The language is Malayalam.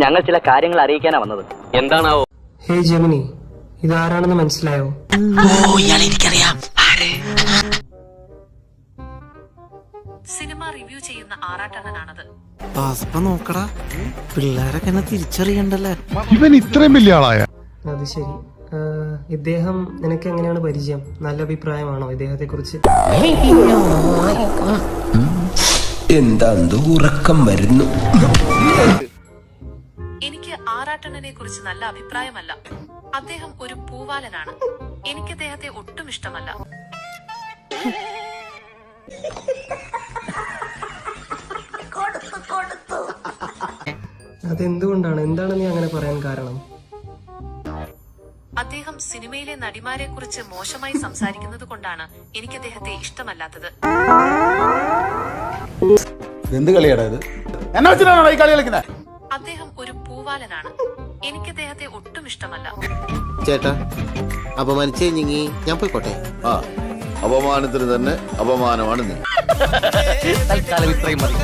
ഞങ്ങൾ ചില കാര്യങ്ങൾ അറിയിക്കാനാ വന്നത്. എന്താണാവോ? ഹേ ജെമിനി, ഇതാരാണെന്ന് മനസ്സിലായോ? സിനിമ റിവ്യൂ ചെയ്യുന്ന ആറാട്ടണ്ണനാണത്. നോക്കടാ, പിള്ളേരൊക്കെ എന്നെ തിരിച്ചറിയണ്ടല്ലേ. ഇവൻ ഇത്രയും വലിയ ആളായ? അത് ശരി. ഇദ്ദേഹം നിനക്ക് എങ്ങനെയാണ് പരിചയം? നല്ല അഭിപ്രായമാണോ ഇദ്ദേഹത്തെ കുറിച്ച്? എന്താ ഉറക്കം വരുന്നു? എനിക്ക് ആറാട്ടണ്ണനെ കുറിച്ച് നല്ല അഭിപ്രായമല്ല. അദ്ദേഹം ഒരു പൂവാലനാണ്. എനിക്ക് അദ്ദേഹത്തെ ഒട്ടും ഇഷ്ടമല്ല. അതെന്തുകൊണ്ടാണ്? എന്താണ് നീ അങ്ങനെ പറയാൻ കാരണം? അദ്ദേഹം സിനിമയിലെ നടിമാരെ കുറിച്ച് മോശമായി സംസാരിക്കുന്നത് കൊണ്ടാണ് എനിക്ക് അദ്ദേഹത്തെ ഇഷ്ടമല്ലാത്തത്. എന്ത് കളിയാടാ ഇത്? എന്നെ വെച്ചിട്ടാണോ ഈ കളി കളിക്കുന്നത്? അദ്ദേഹം ഒരു പൂവാലനാണ്. എനിക്ക് അദ്ദേഹത്തെ ഒട്ടും ഇഷ്ടമല്ല. ചേട്ടാ, അപമാനിച്ചേ ഞങ്ങി ഞാൻ പോയിക്കോട്ടെ. അപമാനത്തിന് തന്നെ അപമാനമാണ് നീ. തൽക്കാലം ഇത്രയും മതി.